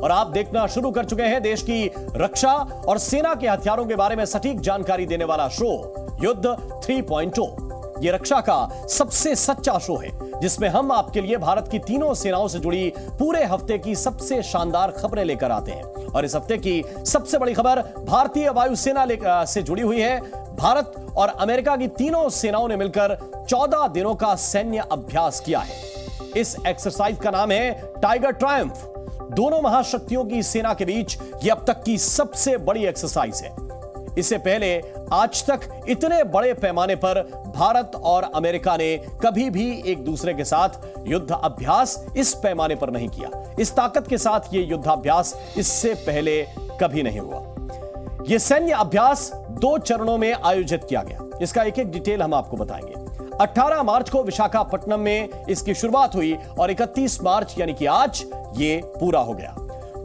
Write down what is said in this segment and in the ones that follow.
और आप देखना शुरू कर चुके हैं देश की रक्षा और सेना के हथियारों के बारे में सटीक जानकारी देने वाला शो युद्ध 3.0। यह रक्षा का सबसे सच्चा शो है जिसमें हम आपके लिए भारत की तीनों सेनाओं से जुड़ी पूरे हफ्ते की सबसे शानदार खबरें लेकर आते हैं। और इस हफ्ते की सबसे बड़ी खबर भारतीय वायुसेना से जुड़ी हुई है। भारत और अमेरिका की तीनों सेनाओं ने मिलकर 14 दिनों का सैन्य अभ्यास किया है। इस एक्सरसाइज का नाम है टाइगर ट्रायम्फ। दोनों महाशक्तियों की सेना के बीच यह अब तक की सबसे बड़ी एक्सरसाइज है। इससे पहले आज तक इतने बड़े पैमाने पर भारत और अमेरिका ने कभी भी एक दूसरे के साथ युद्ध अभ्यास इस पैमाने पर नहीं किया। इस ताकत के साथ यह युद्धाभ्यास इससे पहले कभी नहीं हुआ। यह सैन्य अभ्यास 2 चरणों में आयोजित किया गया। इसका एक एक डिटेल हम आपको बताएंगे। 18 मार्च को विशाखापट्टनम में इसकी शुरुआत हुई और 31 मार्च यानी कि आज ये पूरा हो गया।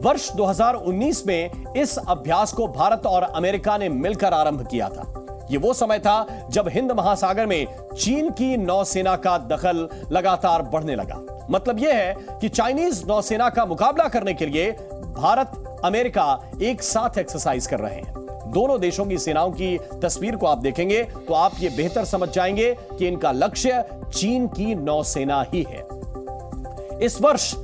वर्ष 2019 में इस अभ्यास को भारत और अमेरिका ने मिलकर आरंभ किया था। यह वो समय था जब हिंद महासागर में चीन की नौसेना का दखल लगातार बढ़ने लगा। मतलब यह है कि चाइनीज नौसेना का मुकाबला करने के लिए भारत अमेरिका एक साथ एक्सरसाइज कर रहे हैं। दोनों देशों की सेनाओं की तस्वीर को आप देखेंगे तो आप ये बेहतर समझ जाएंगे कि इनका लक्ष्य चीन की नौसेना ही है। इस वर्ष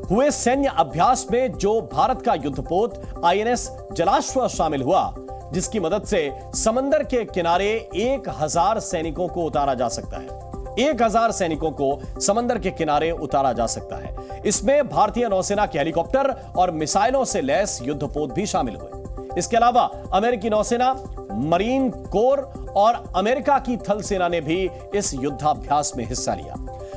हुए सैन्य अभ्यास में जो भारत का युद्धपोत आईएनएस जलाश्व शामिल हुआ, जिसकी मदद से समंदर के किनारे 1000 सैनिकों को उतारा जा सकता है। 1000 सैनिकों को समंदर के किनारे उतारा जा सकता है। इसमें भारतीय नौसेना के हेलीकॉप्टर और मिसाइलों से लैस युद्धपोत भी शामिल हुए। इसके अलावा अमेरिकी नौसेना, मरीन कोर और अमेरिका की थल सेना ने भी इस युद्धाभ्यास में हिस्सा लिया।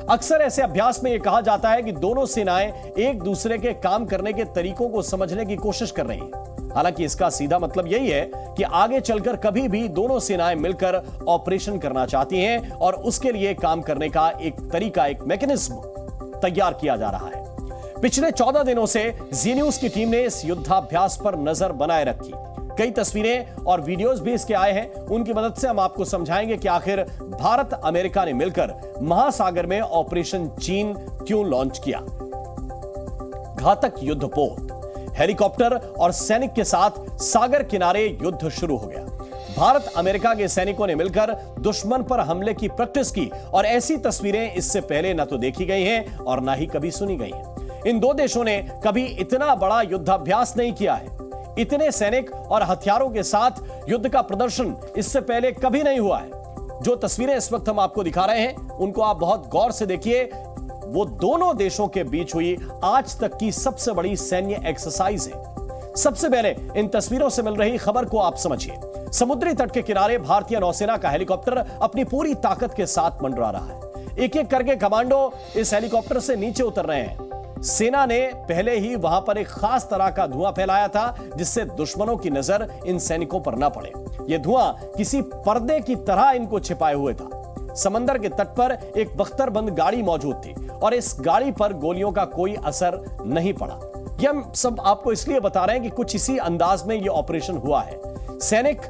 अक्सर ऐसे अभ्यास में यह कहा जाता है कि दोनों सेनाएं एक दूसरे के काम करने के तरीकों को समझने की कोशिश कर रही हैं। हालांकि इसका सीधा मतलब यही है कि आगे चलकर कभी भी दोनों सेनाएं मिलकर ऑपरेशन करना चाहती हैं और उसके लिए काम करने का एक तरीका, एक मैकेनिज्म तैयार किया जा रहा है। पिछले 14 दिनों से जी न्यूज की टीम ने इस युद्धाभ्यास पर नजर बनाए रखी। कई तस्वीरें और वीडियोस भी इसके आए हैं। उनकी मदद से हम आपको समझाएंगे कि आखिर भारत अमेरिका ने मिलकर महासागर में ऑपरेशन चीन क्यों लॉन्च किया। घातक युद्धपोत, हेलीकॉप्टर और सैनिक के साथ सागर किनारे युद्ध शुरू हो गया। भारत अमेरिका के सैनिकों ने मिलकर दुश्मन पर हमले की प्रैक्टिस की और ऐसी तस्वीरें इससे पहले न तो देखी गई हैं और ना ही कभी सुनी गई हैं। इन दो देशों ने कभी इतना बड़ा युद्धाभ्यास नहीं किया है। इतने सैनिक और हथियारों के साथ युद्ध का प्रदर्शन इससे पहले कभी नहीं हुआ है। जो तस्वीरें इस वक्त हम आपको दिखा रहे हैं उनको आप बहुत गौर से देखिए। वो दोनों देशों के बीच हुई आज तक की सबसे बड़ी सैन्य एक्सरसाइज है। सबसे पहले इन तस्वीरों से मिल रही खबर को आप समझिए। समुद्री तट के किनारे भारतीय नौसेना का हेलीकॉप्टर अपनी पूरी ताकत के साथ मंडरा रहा है। एक एक करके कमांडो इस हेलीकॉप्टर से नीचे उतर रहे हैं। सेना ने पहले ही वहां पर एक खास तरह का धुआं फैलाया था जिससे दुश्मनों की नजर इन सैनिकों पर न पड़े। यह धुआं किसी पर्दे की तरह इनको छिपाए हुए था। समंदर के तट पर एक बख्तरबंद गाड़ी मौजूद थी और इस गाड़ी पर गोलियों का कोई असर नहीं पड़ा। यह हम सब आपको इसलिए बता रहे हैं कि कुछ इसी अंदाज में यह ऑपरेशन हुआ है। सैनिक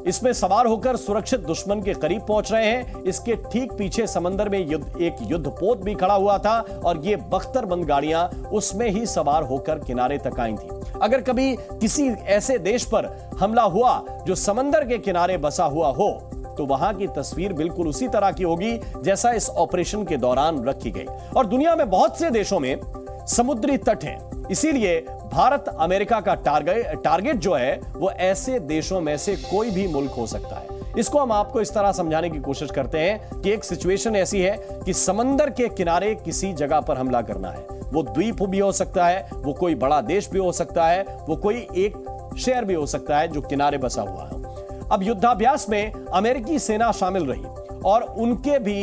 इसमें सवार होकर सुरक्षित दुश्मन के करीब पहुंच रहे हैं। इसके ठीक पीछे समंदर में एक युद्धपोत भी खड़ा हुआ था और ये बख्तरबंद गाड़ियां उसमें ही सवार होकर किनारे तक आई थी। अगर कभी किसी ऐसे देश पर हमला हुआ जो समंदर के किनारे बसा हुआ हो तो वहां की तस्वीर बिल्कुल उसी तरह की होगी जैसा इस ऑपरेशन के दौरान रखी गई। और दुनिया में बहुत से देशों में समुद्री तट हैं, इसीलिए भारत अमेरिका का टारगेट जो है वो ऐसे देशों में से कोई भी मुल्क हो सकता है। इसको हम आपको इस तरह समझाने की कोशिश करते हैं कि एक सिचुएशन ऐसी है कि समंदर के किनारे किसी जगह पर हमला करना है। वो द्वीप भी हो सकता है, वो कोई बड़ा देश भी हो सकता है, वो कोई एक शहर भी हो सकता है जो किनारे बसा हुआ है। अब युद्धाभ्यास में अमेरिकी सेना शामिल रही और उनके भी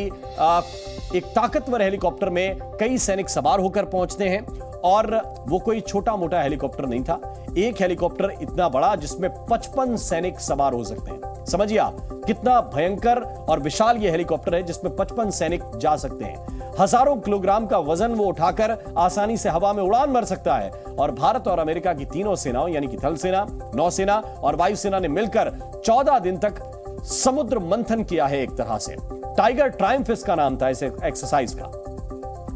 एक ताकतवर हेलीकॉप्टर में कई सैनिक सवार होकर पहुंचते हैं और वो कोई छोटा मोटा हेलीकॉप्टर नहीं था। एक हेलीकॉप्टर इतना बड़ा जिसमें 55 सैनिक सवार हो सकते हैं। समझिए आप कितना भयंकर और विशाल ये हेलीकॉप्टर है जिसमें 55 सैनिक जा सकते हैं। हजारों किलोग्राम का वजन वो उठाकर आसानी से हवा में उड़ान भर सकता है। और भारत और अमेरिका की तीनों सेनाओं यानी कि थल सेना, नौसेना और वायुसेना ने मिलकर 14 दिन तक समुद्र मंथन किया है। एक तरह से टाइगर ट्रायम्फ इसका नाम था इस एक्सरसाइज का।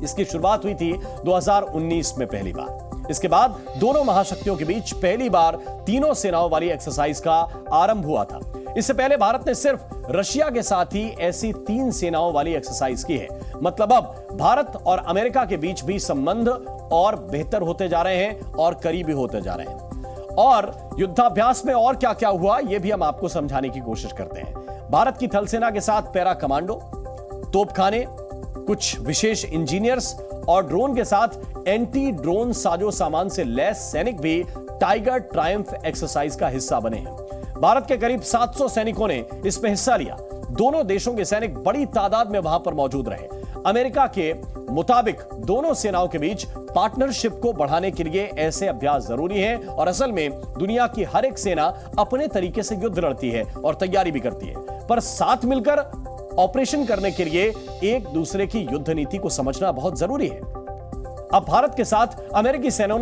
इसकी शुरुआत हुई थी 2019 में पहली बार। इसके बाद दोनों महाशक्तियों के बीच पहली बार तीनों सेनाओं वाली एक्सरसाइज का आरंभ हुआ था। इससे पहले भारत ने सिर्फ रशिया के साथ ही ऐसी 3 सेनाओं वाली एक्सरसाइज की है। मतलब अब भारत और अमेरिका के बीच भी संबंध और बेहतर होते जा रहे हैं और करीबी होते जा रहे हैं। और युद्धाभ्यास में और क्या क्या हुआ यह भी हम आपको समझाने की कोशिश करते हैं। भारत की थल सेना के साथ पैरा कमांडो, तोपखाने, कुछ विशेष इंजीनियर्स और ड्रोन के साथ एंटी ड्रोन साजो सामान से लैस सैनिक भी टाइगर ट्रायम्फ एक्सरसाइज का हिस्सा बने हैं। भारत के करीब 700 सैनिकों ने इसमें हिस्सा लिया। दोनों देशों के सैनिक बड़ी तादाद में वहां पर मौजूद रहे। अमेरिका के मुताबिक दोनों सेनाओं के बीच पार्टनरशिप को बढ़ाने के लिए ऐसे अभ्यास जरूरी हैं और असल में दुनिया की हर एक सेना अपने तरीके से युद्ध लड़ती है और तैयारी भी करती है, पर साथ मिलकर ऑपरेशन करने के लिए एक दूसरे की युद्ध नीति को समझना बहुत जरूरी है। अब भारत के साथ अमेरिकी सेना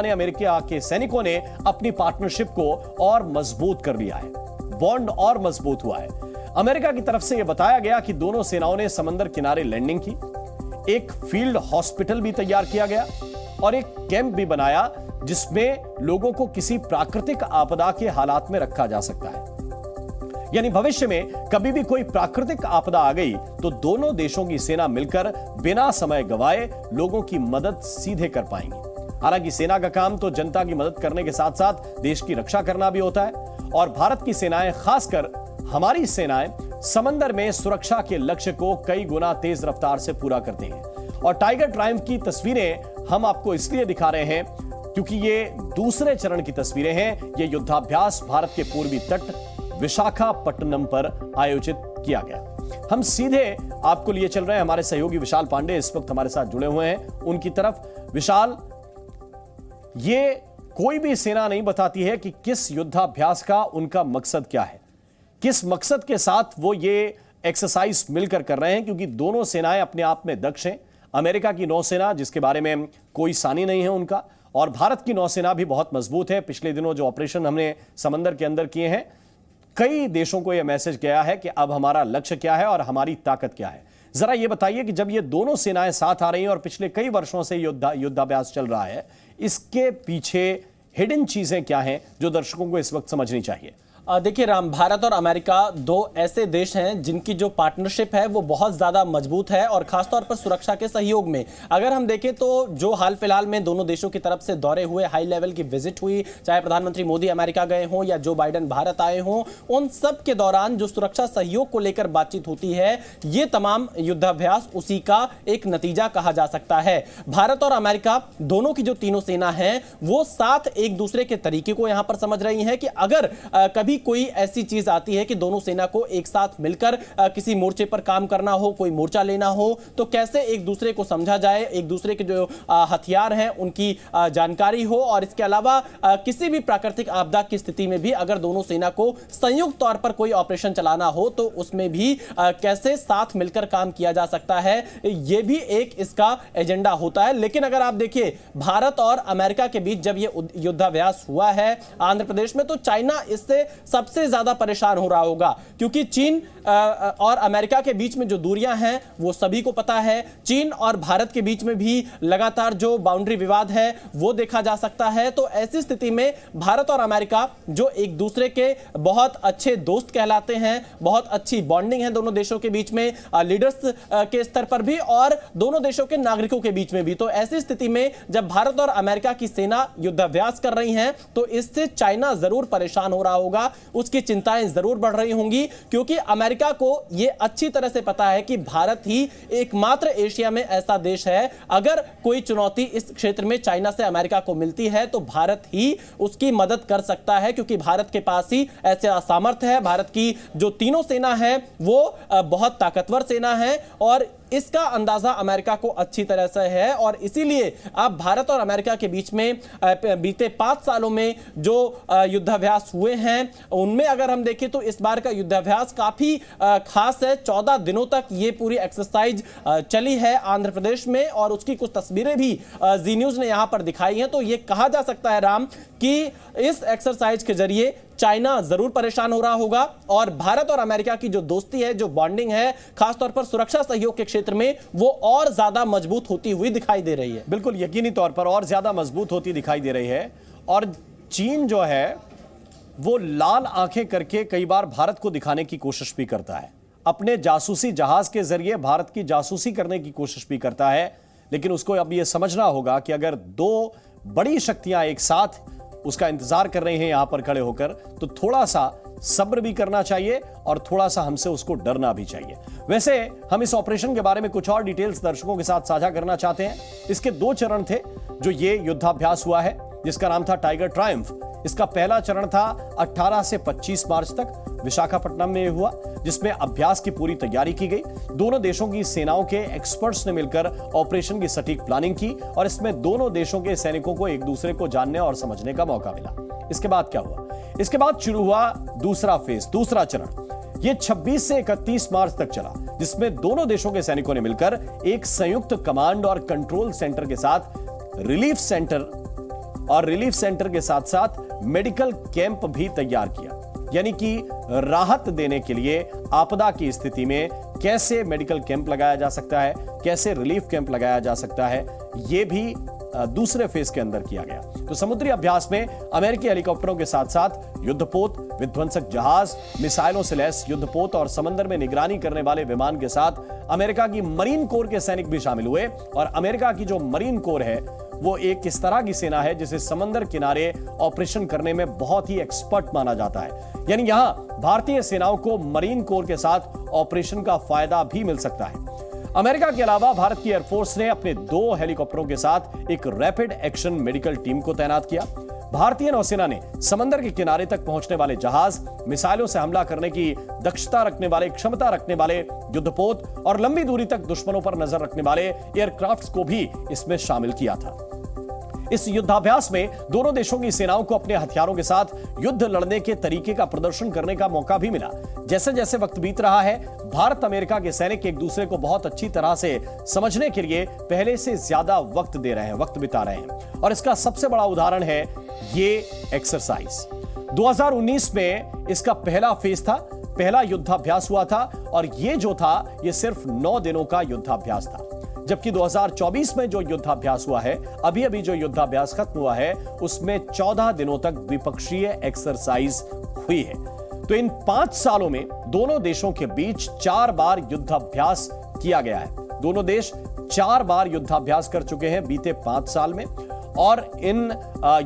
ने अमेरिका के सैनिकों ने अपनी पार्टनरशिप को और मजबूत कर लिया है। बॉन्ड और मजबूत हुआ है। अमेरिका की तरफ से यह बताया गया कि दोनों सेनाओं ने समंदर किनारे लैंडिंग की, एक फील्ड हॉस्पिटल भी तैयार किया गया और एक कैंप भी बनाया जिसमें लोगों को किसी प्राकृतिक आपदा के हालात में रखा जा सकता है। यानी भविष्य में कभी भी कोई प्राकृतिक आपदा आ गई तो दोनों देशों की सेना मिलकर बिना समय गंवाए लोगों की मदद सीधे कर पाएंगी। हालांकि सेना का काम तो जनता की मदद करने के साथ साथ देश की रक्षा करना भी होता है और भारत की सेनाएं, खासकर हमारी सेनाएं, समंदर में सुरक्षा के लक्ष्य को कई गुना तेज रफ्तार से पूरा करती हैं। और टाइगर ट्रायम्फ की तस्वीरें हम आपको इसलिए दिखा रहे हैं क्योंकि ये दूसरे चरण की तस्वीरें हैं। ये युद्धाभ्यास भारत के पूर्वी तट विशाखापट्टनम पर आयोजित किया गया। हम सीधे आपको लिए चल रहे हैं। हमारे सहयोगी विशाल पांडे इस वक्त हमारे साथ जुड़े हुए हैं उनकी तरफ। विशाल, ये कोई भी सेना नहीं बताती है कि किस युद्धाभ्यास का उनका मकसद क्या है, किस मकसद के साथ वो ये एक्सरसाइज मिलकर कर रहे हैं, क्योंकि दोनों सेनाएं अपने आप में दक्ष हैं। अमेरिका की नौसेना, जिसके बारे में कोई सानी नहीं है उनका, और भारत की नौसेना भी बहुत मजबूत है। पिछले दिनों जो ऑपरेशन हमने समंदर के अंदर किए हैं, कई देशों को यह मैसेज गया है कि अब हमारा लक्ष्य क्या है और हमारी ताकत क्या है। जरा यह बताइए कि जब ये दोनों सेनाएं साथ आ रही हैं और पिछले कई वर्षों से युद्धाभ्यास चल रहा है, इसके पीछे हिडन चीजें क्या हैं जो दर्शकों को इस वक्त समझनी चाहिए? देखिए राम, भारत और अमेरिका दो ऐसे देश हैं जिनकी जो पार्टनरशिप है वो बहुत ज़्यादा मजबूत है और खासतौर पर सुरक्षा के सहयोग में। अगर हम देखें तो जो हाल फिलहाल में दोनों देशों की तरफ से दौरे हुए, हाई लेवल की विजिट हुई, चाहे प्रधानमंत्री मोदी अमेरिका गए हों या जो बाइडेन भारत आए हों, उन सब के दौरान जो सुरक्षा सहयोग को लेकर बातचीत होती है, ये तमाम युद्धाभ्यास उसी का एक नतीजा कहा जा सकता है। भारत और अमेरिका दोनों की जो तीनों सेना है वो साथ एक दूसरे के तरीके को यहां पर समझ रही हैं कि अगर कभी कोई ऐसी चीज आती है कि दोनों सेना को एक साथ मिलकर किसी मोर्चे पर काम करना हो, कोई मोर्चा लेना हो, तो कैसे एक दूसरे को समझा जाए, एक दूसरे के जो हथियार हैं उनकी जानकारी हो, और इसके अलावा किसी भी प्राकृतिक आपदा की स्थिति में भी अगर दोनों सेना को संयुक्त तौर पर कोई ऑपरेशन चलाना हो तो उसमें भी कैसे साथ मिलकर काम किया जा सकता है, यह भी एक इसका एजेंडा होता है। लेकिन अगर आप देखिए भारत और अमेरिका के बीच जब यह युद्धाभ्यास हुआ है आंध्र प्रदेश में, तो चाइना इससे सबसे ज्यादा परेशान हो रहा होगा, क्योंकि चीन और अमेरिका के बीच में जो दूरियां हैं वो सभी को पता है। चीन और भारत के बीच में भी लगातार जो बाउंड्री विवाद है वो देखा जा सकता है। तो ऐसी स्थिति में भारत और अमेरिका जो एक दूसरे के बहुत अच्छे दोस्त कहलाते हैं, बहुत अच्छी बॉन्डिंग है दोनों देशों के बीच में, लीडर्स के स्तर पर भी और दोनों देशों के नागरिकों के बीच में भी। तो ऐसी स्थिति में जब भारत और अमेरिका की सेना युद्धाभ्यास कर रही हैं तो इससे चाइना जरूर परेशान हो रहा होगा, उसकी चिंताएं जरूर बढ़ रही होंगी, क्योंकि अमेरिका को यह अच्छी तरह से पता है कि भारत ही एकमात्र एशिया में ऐसा देश है, अगर कोई चुनौती इस क्षेत्र में चाइना से अमेरिका को मिलती है तो भारत ही उसकी मदद कर सकता है, क्योंकि भारत के पास ही ऐसा सामर्थ्य है। भारत की जो तीनों सेना है वो बहुत ताकतवर सेना है और इसका अंदाजा अमेरिका को अच्छी तरह से है। और इसीलिए अब भारत और अमेरिका के बीच में बीते 5 सालों में जो युद्धाभ्यास हुए हैं उनमें अगर हम देखें तो इस बार का युद्धाभ्यास काफी खास है। 14 दिनों तक ये पूरी एक्सरसाइज चली है आंध्र प्रदेश में और उसकी कुछ तस्वीरें भी जी न्यूज ने यहां पर दिखाई हैं। तो ये कहा जा सकता है राम कि इस एक्सरसाइज के जरिए चाइना जरूर परेशान हो रहा होगा और भारत और अमेरिका की जो दोस्ती है, जो बॉन्डिंग है, खासतौर पर सुरक्षा सहयोग के क्षेत्र में, वो और ज्यादा मजबूत होती हुई दिखाई दे रही है। बिल्कुल, यकीनी तौर पर और ज्यादा मजबूत होती दिखाई दे रही है। और चीन जो है वो लाल आंखें करके कई बार भारत को दिखाने की कोशिश भी करता है, अपने जासूसी जहाज के जरिए भारत की जासूसी करने की कोशिश भी करता है। लेकिन उसको अब यह समझना होगा कि अगर दो बड़ी शक्तियां एक साथ उसका इंतजार कर रहे हैं यहां पर खड़े होकर, तो थोड़ा सा सब्र भी करना चाहिए और थोड़ा सा हमसे उसको डरना भी चाहिए। वैसे हम इस ऑपरेशन के बारे में कुछ और डिटेल्स दर्शकों के साथ साझा करना चाहते हैं। इसके 2 चरण थे जो ये युद्धाभ्यास हुआ है, जिसका नाम था टाइगर ट्रायम्फ। इसका पहला चरण था 18 से 25 मार्च तक विशाखापट्टनम में हुआ, जिसमें अभ्यास की पूरी तैयारी की गई। दोनों देशों की सेनाओं के एक्सपर्ट्स ने मिलकर ऑपरेशन की सटीक प्लानिंग की और इसमें दोनों देशों के सैनिकों को एक दूसरे को जानने और समझने का मौका मिला। इसके बाद क्या हुआ? इसके बाद शुरू हुआ दूसरा फेज, दूसरा चरण। यह 26 से 31 मार्च तक चला, जिसमें दोनों देशों के सैनिकों ने मिलकर एक संयुक्त कमांड और कंट्रोल सेंटर के साथ रिलीफ सेंटर के साथ साथ मेडिकल कैंप भी तैयार किया। यानी कि राहत देने के लिए आपदा की स्थिति में कैसे मेडिकल कैंप लगाया जा सकता है, कैसे रिलीफ कैंप लगाया जा सकता है, यह भी दूसरे फेज के अंदर किया गया। तो समुद्री अभ्यास में अमेरिकी हेलीकॉप्टरों के साथ साथ युद्धपोत, विध्वंसक जहाज, मिसाइलों से लैस युद्धपोत और समंदर में निगरानी करने वाले विमान के साथ अमेरिका की मरीन कोर के सैनिक भी शामिल हुए। और अमेरिका की जो मरीन कोर है वो एक इस तरह की सेना है जिसे समंदर किनारे ऑपरेशन करने में बहुत ही एक्सपर्ट माना जाता है। यानी यहां भारतीय सेनाओं को मरीन कोर के साथ ऑपरेशन का फायदा भी मिल सकता है। अमेरिका के अलावा भारत की एयरफोर्स ने अपने 2 हेलीकॉप्टरों के साथ एक रैपिड एक्शन मेडिकल टीम को तैनात किया। भारतीय नौसेना ने समंदर के किनारे तक पहुंचने वाले जहाज, मिसाइलों से हमला करने की क्षमता रखने वाले युद्धपोत और लंबी दूरी तक दुश्मनों पर नजर रखने वाले एयरक्राफ्ट्स को भी इसमें शामिल किया था। इस युद्धाभ्यास में दोनों देशों की सेनाओं को अपने हथियारों के साथ युद्ध लड़ने के तरीके का प्रदर्शन करने का मौका भी मिला। जैसे जैसे वक्त बीत रहा है, भारत अमेरिका के सैनिक एक दूसरे को बहुत अच्छी तरह से समझने के लिए पहले से ज्यादा वक्त बिता रहे हैं। और इसका सबसे बड़ा उदाहरण है ये एक्सरसाइज। 2019 में इसका पहला फेज था, पहला युद्धाभ्यास हुआ था और ये जो था ये सिर्फ 9 दिनों का युद्धाभ्यास था। जबकि 2024 में जो युद्धाभ्यास हुआ है, अभी जो युद्धाभ्यास खत्म हुआ है, उसमें 14 दिनों तक द्विपक्षीय एक्सरसाइज हुई है। तो इन 5 सालों में दोनों देशों के बीच 4 बार युद्धाभ्यास किया गया है। दोनों देश 4 बार युद्धाभ्यास कर चुके हैं बीते 5 साल में। और इन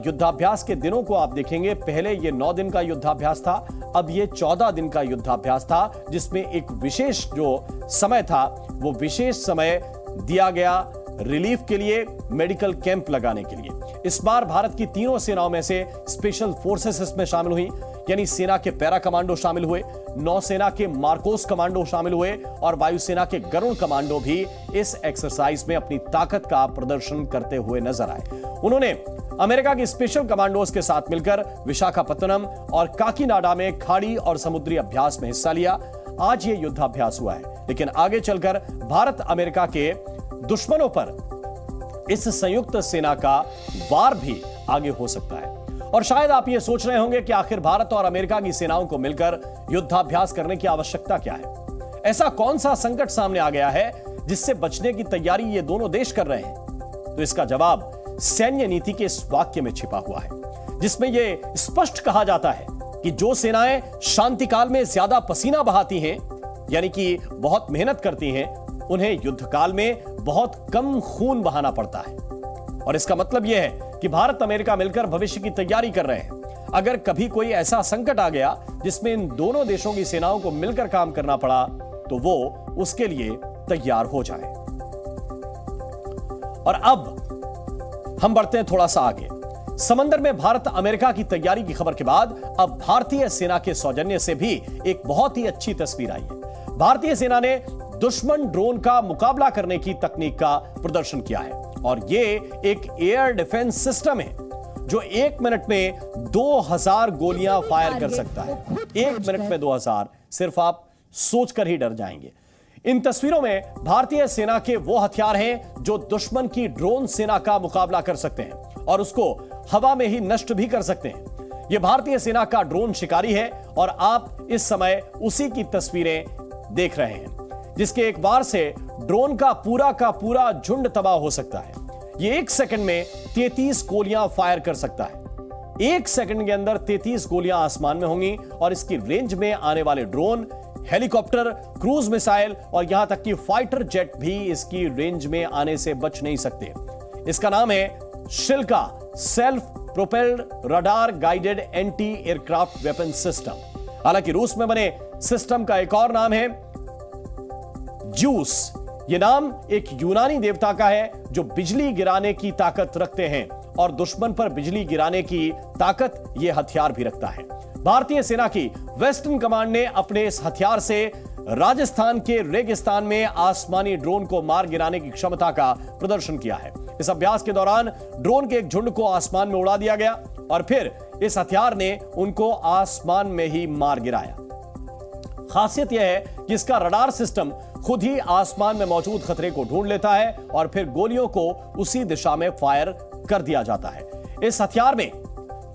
युद्धाभ्यास के दिनों को आप देखेंगे, पहले ये 9 दिन का युद्धाभ्यास था, अब ये 14 दिन का युद्धाभ्यास था, जिसमें एक विशेष जो समय था वो विशेष समय दिया गया रिलीफ के लिए, मेडिकल कैंप लगाने के लिए। इस बार भारत की तीनों सेनाओं में से स्पेशल फोर्सेस इसमें शामिल हुई, यानी सेना के पैरा कमांडो शामिल हुए, नौसेना के मार्कोस कमांडो शामिल हुए और वायुसेना के गरुड़ कमांडो भी इस एक्सरसाइज में अपनी ताकत का प्रदर्शन करते हुए नजर आए। उन्होंने अमेरिका की स्पेशल कमांडोज के साथ मिलकर विशाखापत्तनम और काकीनाडा में खाड़ी और समुद्री अभ्यास में हिस्सा लिया। आज ये युद्धाभ्यास हुआ है, लेकिन आगे चलकर भारत अमेरिका के दुश्मनों पर इस संयुक्त सेना का वार भी आगे हो सकता है। और शायद आप ये सोच रहे होंगे कि आखिर भारत और अमेरिका की सेनाओं को मिलकर युद्धाभ्यास करने की आवश्यकता क्या है? ऐसा कौन सा संकट सामने आ गया है जिससे बचने की तैयारी ये दोनों देश कर रहे हैं? तो इसका जवाब सैन्य नीति के इस वाक्य में छिपा हुआ है, जिसमें यह स्पष्ट कहा जाता है कि जो सेनाएं शांति काल में ज्यादा पसीना बहाती हैं, यानी कि बहुत मेहनत करती हैं, उन्हें युद्ध काल में बहुत कम खून बहाना पड़ता है। और इसका मतलब यह है कि भारत अमेरिका मिलकर भविष्य की तैयारी कर रहे हैं। अगर कभी कोई ऐसा संकट आ गया जिसमें इन दोनों देशों की सेनाओं को मिलकर काम करना पड़ा, तो वो उसके लिए तैयार हो जाए। और अब हम बढ़ते हैं थोड़ा सा आगे। समंदर में भारत अमेरिका की तैयारी की खबर के बाद अब भारतीय सेना के सौजन्य से भी एक बहुत ही अच्छी तस्वीर आई है। भारतीय सेना ने दुश्मन ड्रोन का मुकाबला करने की तकनीक का प्रदर्शन किया है और यह एक एयर डिफेंस सिस्टम है जो 1 मिनट में 2000 गोलियां फायर कर सकता है। 1 मिनट में 2000, सिर्फ आप सोचकर ही डर जाएंगे। इन तस्वीरों में भारतीय सेना के वो हथियार हैं जो दुश्मन की ड्रोन सेना का मुकाबला कर सकते हैं और उसको हवा में ही नष्ट भी कर सकते हैं। यह भारतीय सेना का ड्रोन शिकारी है और आप इस समय उसी की तस्वीरें देख रहे हैं, जिसके एक बार से ड्रोन का पूरा झुंड तबाह हो सकता है। यह 1 सेकंड में 33 गोलियां फायर कर सकता है। 1 सेकंड के अंदर 33 गोलियां आसमान में होंगी और इसकी रेंज में आने वाले ड्रोन, हेलीकॉप्टर, क्रूज मिसाइल और यहां तक कि फाइटर जेट भी इसकी रेंज में आने से बच नहीं सकते। इसका नाम है शिल्का, self propelled radar guided anti aircraft weapon system. हालांकि रूस में बने सिस्टम का एक और नाम है ज्यूस। यह नाम एक यूनानी देवता का है जो बिजली गिराने की ताकत रखते हैं और दुश्मन पर बिजली गिराने की ताकत यह हथियार भी रखता है। भारतीय सेना की वेस्टर्न कमांड ने अपने इस हथियार से राजस्थान के रेगिस्तान में आसमानी ड्रोन को मार गिराने की क्षमता का प्रदर्शन किया है। इस अभ्यास के दौरान ड्रोन के एक झुंड को आसमान में उड़ा दिया गया और फिर इस हथियार ने उनको आसमान में ही मार गिराया। खासियत यह है कि इसका रडार सिस्टम खुद ही आसमान में मौजूद खतरे को ढूंढ लेता है और फिर गोलियों को उसी दिशा में फायर कर दिया जाता है। इस हथियार में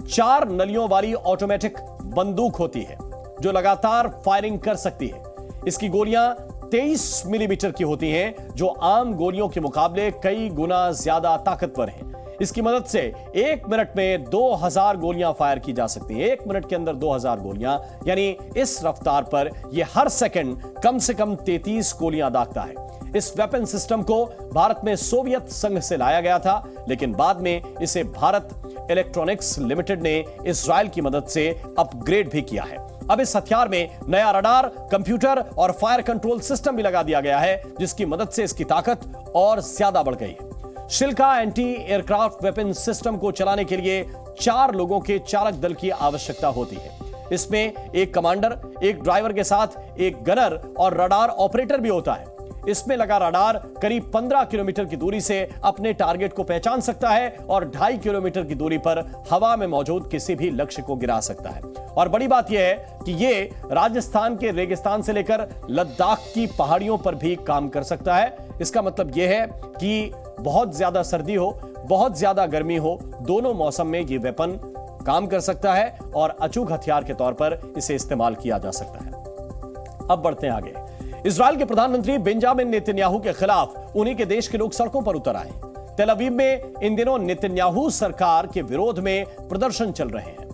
4 नलियों वाली ऑटोमेटिक बंदूक होती है जो लगातार फायरिंग कर सकती है। इसकी गोलियां 23 मिलीमीटर की होती हैं जो आम गोलियों के मुकाबले कई गुना ज्यादा ताकतवर हैं। इसकी मदद से 1 मिनट में 2000 गोलियां फायर की जा सकती हैं। 1 मिनट के अंदर 2000 गोलियां, यानी इस रफ्तार पर यह हर सेकंड कम से कम 33 गोलियां दागता है। इस वेपन सिस्टम को भारत में सोवियत संघ से लाया गया था, लेकिन बाद में इसे भारत इलेक्ट्रॉनिक्स लिमिटेड ने इजराइल की मदद से अपग्रेड भी किया है। अब इस हथियार में नया रडार, कंप्यूटर और फायर कंट्रोल सिस्टम भी लगा दिया गया है, जिसकी मदद से इसकी ताकत और ज्यादा बढ़ गई है। शिल्का एंटी एयरक्राफ्ट वेपन सिस्टम को चलाने के लिए 4 लोगों के चालक दल की आवश्यकता होती है। इसमें एक कमांडर, एक ड्राइवर के साथ एक गनर और रडार ऑपरेटर भी होता है। इसमें लगा रडार करीब 15 किलोमीटर की दूरी से अपने टारगेट को पहचान सकता है और 2.5 किलोमीटर की दूरी पर हवा में मौजूद किसी भी लक्ष्य को गिरा सकता है। और बड़ी बात यह है कि यह राजस्थान के रेगिस्तान से लेकर लद्दाख की पहाड़ियों पर भी काम कर सकता है। इसका मतलब यह है कि बहुत ज्यादा सर्दी हो, बहुत ज्यादा गर्मी हो, दोनों मौसम में यह वेपन काम कर सकता है और अचूक हथियार के तौर पर इसे इस्तेमाल किया जा सकता है। अब बढ़ते हैं आगे। इजराइल के प्रधानमंत्री बेंजामिन नेतन्याहू के खिलाफ उन्हीं के देश के लोग सड़कों पर उतर आए। तेल अवीव में इन दिनों नेतन्याहू सरकार के विरोध में प्रदर्शन चल रहे हैं।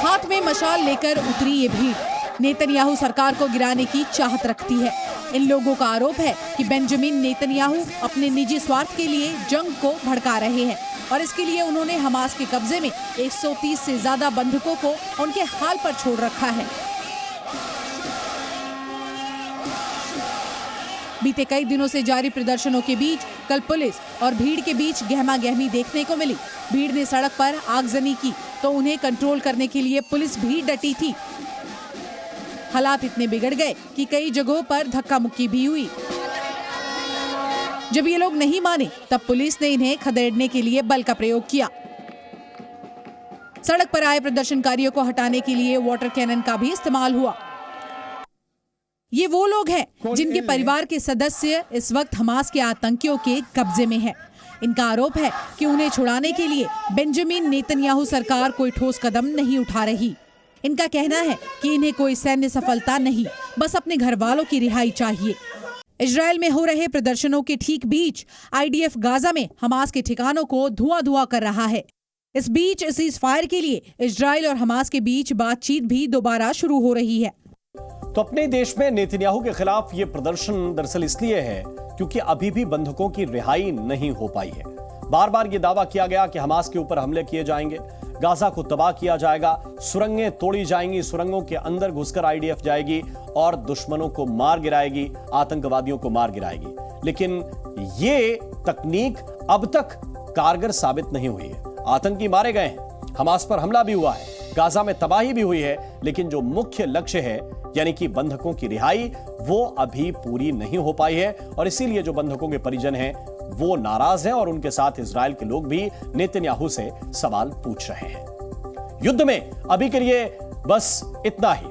हाथ में मशाल लेकर उतरी ये भीड़ नेतन्याहू सरकार को गिराने की चाहत रखती है। इन लोगों का आरोप है कि बेंजामिन नेतन्याहू अपने निजी स्वार्थ के लिए जंग को भड़का रहे हैं और इसके लिए उन्होंने हमास के कब्जे में 130 से ज्यादा बंधकों को उनके हाल पर छोड़ रखा है। बीते कई दिनों से जारी प्रदर्शनों के बीच कल पुलिस और भीड़ के बीच गहमा गहमी देखने को मिली। भीड़ ने सड़क पर आगजनी की तो उन्हें कंट्रोल करने के लिए पुलिस भी डटी थी। हालात इतने बिगड़ गए कि कई जगहों पर धक्का मुक्की भी हुई। जब ये लोग नहीं माने तब पुलिस ने इन्हें खदेड़ने के लिए बल का प्रयोग किया। सड़क पर आए प्रदर्शनकारियों को हटाने के लिए वाटर कैनन का भी इस्तेमाल हुआ। ये वो लोग हैं जिनके परिवार के सदस्य इस वक्त हमास के आतंकियों के कब्जे में हैं। इनका आरोप है कि उन्हें छुड़ाने के लिए बेंजामिन नेतन्याहू सरकार कोई ठोस कदम नहीं उठा रही। इनका कहना है कि इन्हें कोई सैन्य सफलता नहीं, बस अपने घर वालों की रिहाई चाहिए। इजराइल में हो रहे प्रदर्शनों के ठीक बीच आईडीएफ गाजा में हमास के ठिकानों को धुआं कर रहा है। इस बीच सीज फायर के लिए इजराइल और हमास के बीच बातचीत भी दोबारा शुरू हो रही है। तो अपने देश में नेतन्याहू के खिलाफ ये प्रदर्शन दरअसल इसलिए है क्योंकि अभी भी बंधकों की रिहाई नहीं हो पाई है। बार बार ये दावा किया गया कि हमास के ऊपर हमले किए जाएंगे, गाजा को तबाह किया जाएगा, सुरंगें तोड़ी जाएंगी, सुरंगों के अंदर घुसकर आईडीएफ जाएगी और दुश्मनों को मार गिराएगी, आतंकवादियों को मार गिराएगी। लेकिन ये तकनीक अब तक कारगर साबित नहीं हुई है। आतंकी मारे गए हैं, हमास पर हमला भी हुआ है, गाजा में तबाही भी हुई है, लेकिन जो मुख्य लक्ष्य है यानी कि बंधकों की रिहाई वो अभी पूरी नहीं हो पाई है और इसीलिए जो बंधकों के परिजन हैं वो नाराज हैं और उनके साथ इजराइल के लोग भी नेतन्याहू से सवाल पूछ रहे हैं। युद्ध में अभी के लिए बस इतना ही।